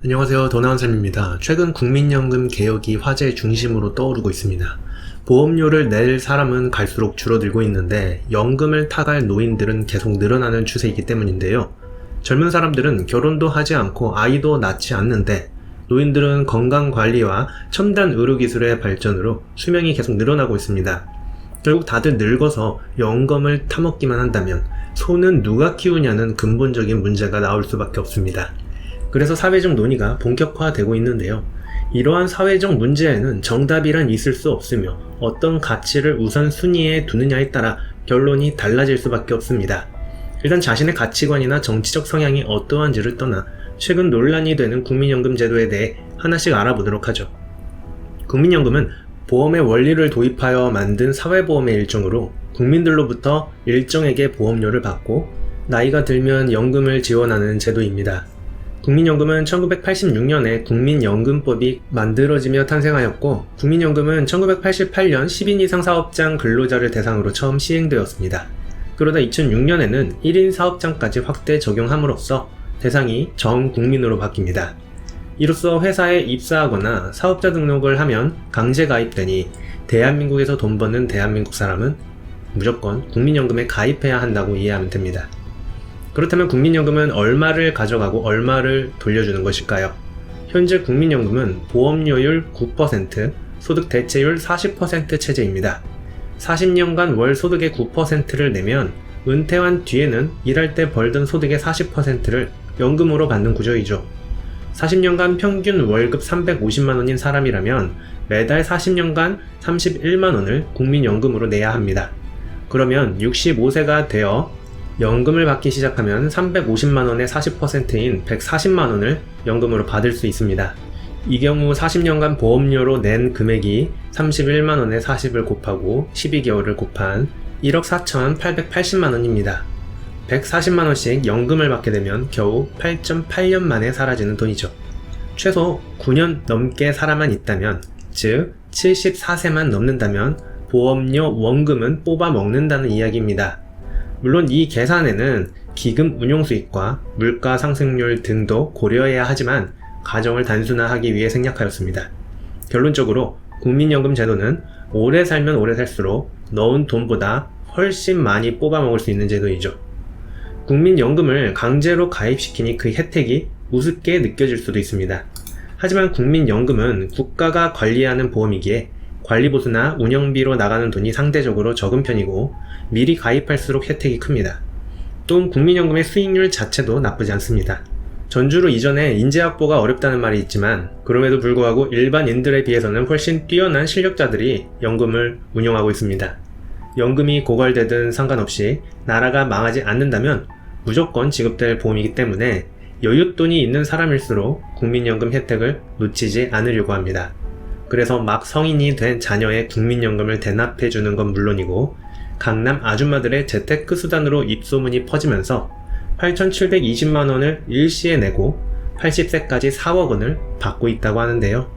안녕하세요. 도나운쌤입니다. 최근 국민연금 개혁이 화제의 중심으로 떠오르고 있습니다. 보험료를 낼 사람은 갈수록 줄어들고 있는데 연금을 타갈 노인들은 계속 늘어나는 추세이기 때문인데요. 젊은 사람들은 결혼도 하지 않고 아이도 낳지 않는데 노인들은 건강관리와 첨단 의료기술의 발전으로 수명이 계속 늘어나고 있습니다. 결국 다들 늙어서 연금을 타먹기만 한다면 소는 누가 키우냐는 근본적인 문제가 나올 수밖에 없습니다. 그래서 사회적 논의가 본격화되고 있는데요. 이러한 사회적 문제에는 정답이란 있을 수 없으며 어떤 가치를 우선순위에 두느냐에 따라 결론이 달라질 수밖에 없습니다. 일단 자신의 가치관이나 정치적 성향이 어떠한지를 떠나 최근 논란이 되는 국민연금 제도에 대해 하나씩 알아보도록 하죠. 국민연금은 보험의 원리를 도입하여 만든 사회보험의 일종으로 국민들로부터 일정에게 보험료를 받고 나이가 들면 연금을 지원하는 제도입니다. 국민연금은 1986년에 국민연금법이 만들어지며 탄생하였고 국민연금은 1988년 10인 이상 사업장 근로자를 대상으로 처음 시행되었습니다. 그러다 2006년에는 1인 사업장까지 확대 적용함으로써 대상이 전 국민으로 바뀝니다. 이로써 회사에 입사하거나 사업자 등록을 하면 강제 가입되니 대한민국에서 돈 버는 대한민국 사람은 무조건 국민연금에 가입해야 한다고 이해하면 됩니다. 그렇다면 국민연금은 얼마를 가져가고 얼마를 돌려주는 것일까요? 현재 국민연금은 보험료율 9%, 소득 대체율 40% 체제입니다. 40년간 월 소득의 9%를 내면 은퇴한 뒤에는 일할 때 벌던 소득의 40%를 연금으로 받는 구조이죠. 40년간 평균 월급 350만원인 사람이라면 매달 40년간 31만원을 국민연금으로 내야 합니다. 그러면 65세가 되어 연금을 받기 시작하면 350만원의 40%인 140만원을 연금으로 받을 수 있습니다. 이 경우 40년간 보험료로 낸 금액이 31만원의 40을 곱하고 12개월을 곱한 1억 4,880만원입니다. 140만원씩 연금을 받게 되면 겨우 8.8년 만에 사라지는 돈이죠. 최소 9년 넘게 살아만 있다면, 즉 74세만 넘는다면 보험료 원금은 뽑아 먹는다는 이야기입니다. 물론 이 계산에는 기금 운용 수익과 물가 상승률 등도 고려해야 하지만 가정을 단순화하기 위해 생략하였습니다. 결론적으로 국민연금 제도는 오래 살면 오래 살수록 넣은 돈보다 훨씬 많이 뽑아 먹을 수 있는 제도이죠. 국민연금을 강제로 가입시키니 그 혜택이 우습게 느껴질 수도 있습니다. 하지만 국민연금은 국가가 관리하는 보험이기에 관리보수나 운영비로 나가는 돈이 상대적으로 적은 편이고 미리 가입할수록 혜택이 큽니다. 또 국민연금의 수익률 자체도 나쁘지 않습니다. 전주로 이전에 인재 확보가 어렵다는 말이 있지만 그럼에도 불구하고 일반인들에 비해서는 훨씬 뛰어난 실력자들이 연금을 운영하고 있습니다. 연금이 고갈되든 상관없이 나라가 망하지 않는다면 무조건 지급될 보험이기 때문에 여윳돈이 있는 사람일수록 국민연금 혜택을 놓치지 않으려고 합니다. 그래서 막 성인이 된 자녀의 국민연금을 대납해주는 건 물론이고 강남 아줌마들의 재테크 수단으로 입소문이 퍼지면서 8,720만원을 일시에 내고 80세까지 4억 원을 받고 있다고 하는데요.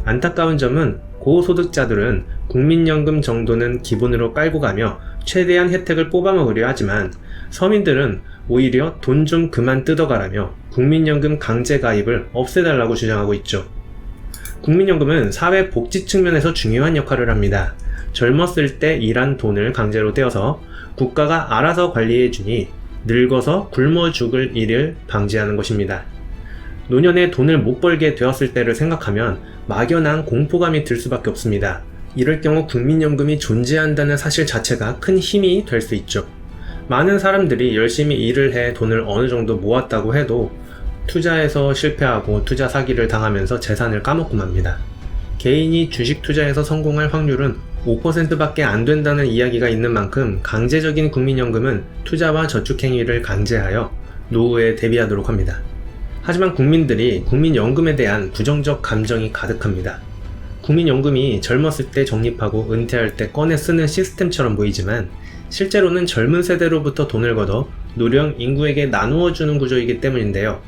안타까운 점은 고소득자들은 국민연금 정도는 기본으로 깔고 가며 최대한 혜택을 뽑아먹으려 하지만 서민들은 오히려 돈 좀 그만 뜯어가라며 국민연금 강제 가입을 없애달라고 주장하고 있죠. 국민연금은 사회복지 측면에서 중요한 역할을 합니다. 젊었을 때 일한 돈을 강제로 떼어서 국가가 알아서 관리해주니 늙어서 굶어 죽을 일을 방지하는 것입니다. 노년에 돈을 못 벌게 되었을 때를 생각하면 막연한 공포감이 들 수밖에 없습니다. 이럴 경우 국민연금이 존재한다는 사실 자체가 큰 힘이 될 수 있죠. 많은 사람들이 열심히 일을 해 돈을 어느 정도 모았다고 해도 투자에서 실패하고 투자 사기를 당하면서 재산을 까먹고 맙니다. 개인이 주식 투자에서 성공할 확률은 5%밖에 안 된다는 이야기가 있는 만큼 강제적인 국민연금은 투자와 저축 행위를 강제하여 노후에 대비하도록 합니다. 하지만 국민들이 국민연금에 대한 부정적 감정이 가득합니다. 국민연금이 젊었을 때 적립하고 은퇴할 때 꺼내 쓰는 시스템처럼 보이지만 실제로는 젊은 세대로부터 돈을 걷어 노령 인구에게 나누어 주는 구조이기 때문인데요.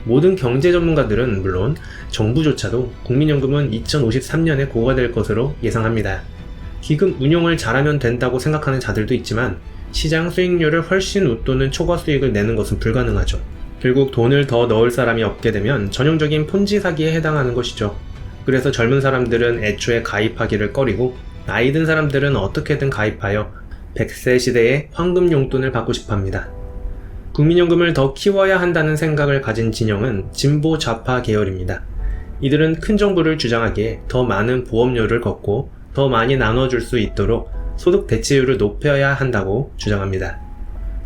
모든 경제 전문가들은 물론 정부조차도 국민연금은 2053년에 고가될 것으로 예상합니다. 기금 운용을 잘하면 된다고 생각하는 자들도 있지만 시장 수익률을 훨씬 웃도는 초과 수익을 내는 것은 불가능하죠. 결국 돈을 더 넣을 사람이 없게 되면 전형적인 폰지 사기에 해당하는 것이죠. 그래서 젊은 사람들은 애초에 가입하기를 꺼리고 나이 든 사람들은 어떻게든 가입하여 100세 시대의 황금 용돈을 받고 싶어합니다. 국민연금을 더 키워야 한다는 생각을 가진 진영은 진보 좌파 계열입니다. 이들은 큰 정부를 주장하기에 더 많은 보험료를 걷고 더 많이 나눠줄 수 있도록 소득 대체율을 높여야 한다고 주장합니다.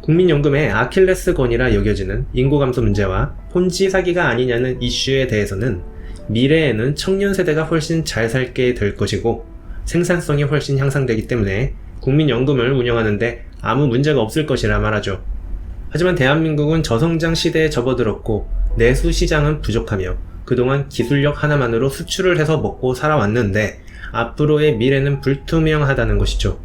국민연금의 아킬레스건이라 여겨지는 인구 감소 문제와 폰지 사기가 아니냐는 이슈에 대해서는 미래에는 청년 세대가 훨씬 잘 살게 될 것이고 생산성이 훨씬 향상되기 때문에 국민연금을 운영하는데 아무 문제가 없을 것이라 말하죠. 하지만 대한민국은 저성장 시대에 접어들었고 내수 시장은 부족하며 그동안 기술력 하나만으로 수출을 해서 먹고 살아왔는데 앞으로의 미래는 불투명하다는 것이죠.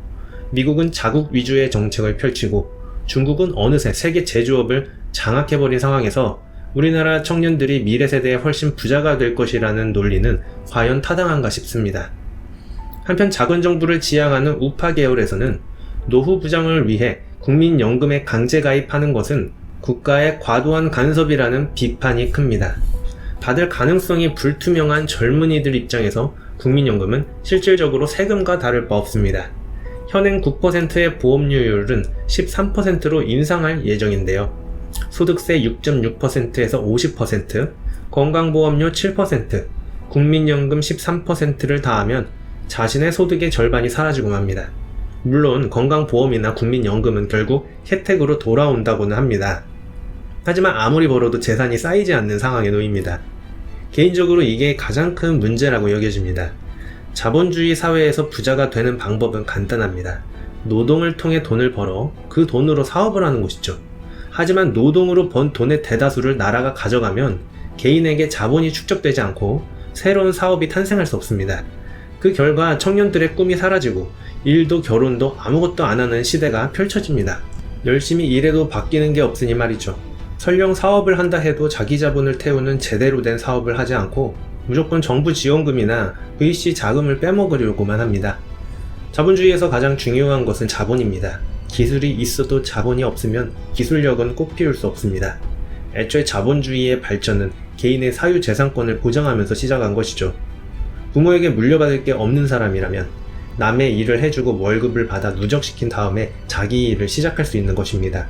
미국은 자국 위주의 정책을 펼치고 중국은 어느새 세계 제조업을 장악해버린 상황에서 우리나라 청년들이 미래 세대에 훨씬 부자가 될 것이라는 논리는 과연 타당한가 싶습니다. 한편 작은 정부를 지향하는 우파 계열에서는 노후 부장을 위해 국민연금에 강제 가입하는 것은 국가의 과도한 간섭이라는 비판이 큽니다. 받을 가능성이 불투명한 젊은이들 입장에서 국민연금은 실질적으로 세금과 다를 바 없습니다. 현행 9%의 보험료율은 13%로 인상할 예정인데요. 소득세 6.6%에서 50%, 건강보험료 7%, 국민연금 13%를 더하면 자신의 소득의 절반이 사라지고 맙니다. 물론 건강보험이나 국민연금은 결국 혜택으로 돌아온다고는 합니다. 하지만 아무리 벌어도 재산이 쌓이지 않는 상황에 놓입니다. 개인적으로 이게 가장 큰 문제라고 여겨집니다. 자본주의 사회에서 부자가 되는 방법은 간단합니다. 노동을 통해 돈을 벌어 그 돈으로 사업을 하는 것이죠. 하지만 노동으로 번 돈의 대다수를 나라가 가져가면 개인에게 자본이 축적되지 않고 새로운 사업이 탄생할 수 없습니다. 그 결과 청년들의 꿈이 사라지고 일도 결혼도 아무것도 안 하는 시대가 펼쳐집니다. 열심히 일해도 바뀌는 게 없으니 말이죠. 설령 사업을 한다 해도 자기 자본을 태우는 제대로 된 사업을 하지 않고 무조건 정부 지원금이나 VC 자금을 빼먹으려고만 합니다. 자본주의에서 가장 중요한 것은 자본입니다. 기술이 있어도 자본이 없으면 기술력은 꽃 피울 수 없습니다. 애초에 자본주의의 발전은 개인의 사유재산권을 보장하면서 시작한 것이죠. 부모에게 물려받을 게 없는 사람이라면 남의 일을 해주고 월급을 받아 누적시킨 다음에 자기 일을 시작할 수 있는 것입니다.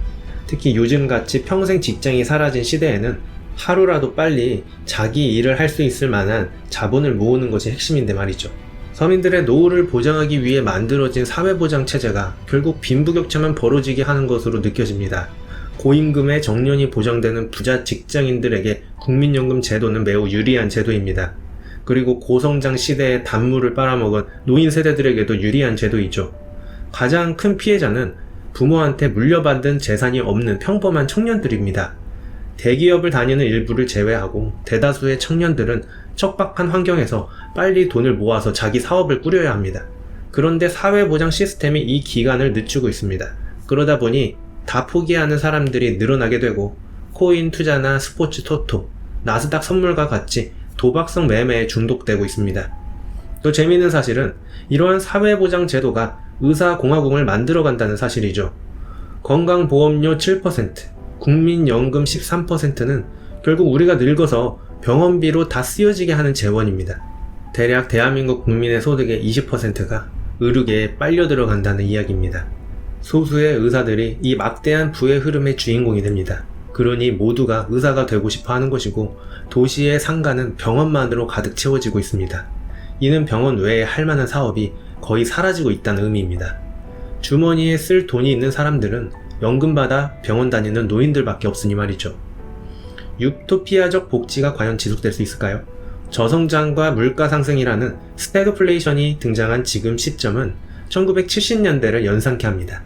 특히 요즘같이 평생 직장이 사라진 시대에는 하루라도 빨리 자기 일을 할 수 있을 만한 자본을 모으는 것이 핵심인데 말이죠. 서민들의 노후를 보장하기 위해 만들어진 사회보장 체제가 결국 빈부격차만 벌어지게 하는 것으로 느껴집니다. 고임금의 정년이 보장되는 부자 직장인들에게 국민연금 제도는 매우 유리한 제도입니다. 그리고 고성장 시대에 단물을 빨아먹은 노인 세대들에게도 유리한 제도이죠. 가장 큰 피해자는 부모한테 물려받은 재산이 없는 평범한 청년들입니다. 대기업을 다니는 일부를 제외하고 대다수의 청년들은 척박한 환경에서 빨리 돈을 모아서 자기 사업을 꾸려야 합니다. 그런데 사회보장 시스템이 이 기간을 늦추고 있습니다. 그러다 보니 다 포기하는 사람들이 늘어나게 되고 코인 투자나 스포츠 토토, 나스닥 선물과 같이 도박성 매매에 중독되고 있습니다. 또 재미있는 사실은 이러한 사회보장 제도가 의사공화국을 만들어간다는 사실이죠. 건강보험료 7%, 국민연금 13%는 결국 우리가 늙어서 병원비로 다 쓰여지게 하는 재원입니다. 대략 대한민국 국민의 소득의 20%가 의료계에 빨려 들어간다는 이야기입니다. 소수의 의사들이 이 막대한 부의 흐름의 주인공이 됩니다. 그러니 모두가 의사가 되고 싶어 하는 것이고 도시의 상가는 병원만으로 가득 채워지고 있습니다. 이는 병원 외에 할 만한 사업이 거의 사라지고 있다는 의미입니다. 주머니에 쓸 돈이 있는 사람들은 연금 받아 병원 다니는 노인들밖에 없으니 말이죠. 유토피아적 복지가 과연 지속될 수 있을까요? 저성장과 물가 상승이라는 스태그플레이션이 등장한 지금 시점은 1970년대를 연상케 합니다.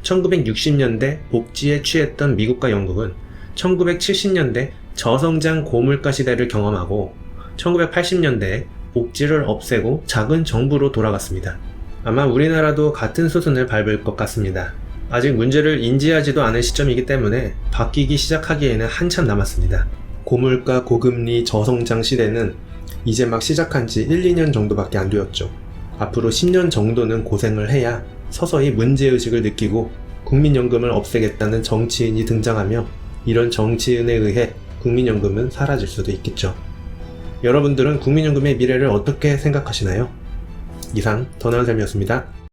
1960년대 복지에 취했던 미국과 영국은 1970년대 저성장 고물가 시대를 경험하고 1980년대에 복지를 없애고 작은 정부로 돌아갔습니다. 아마 우리나라도 같은 수순을 밟을 것 같습니다. 아직 문제를 인지하지도 않은 시점이기 때문에 바뀌기 시작하기에는 한참 남았습니다. 고물가 고금리 저성장 시대는 이제 막 시작한 지 1, 2년 정도밖에 안 되었죠. 앞으로 10년 정도는 고생을 해야 서서히 문제의식을 느끼고 국민연금을 없애겠다는 정치인이 등장하며 이런 정치인에 의해 국민연금은 사라질 수도 있겠죠. 여러분들은 국민연금의 미래를 어떻게 생각하시나요? 이상 더 나은 삶이었습니다.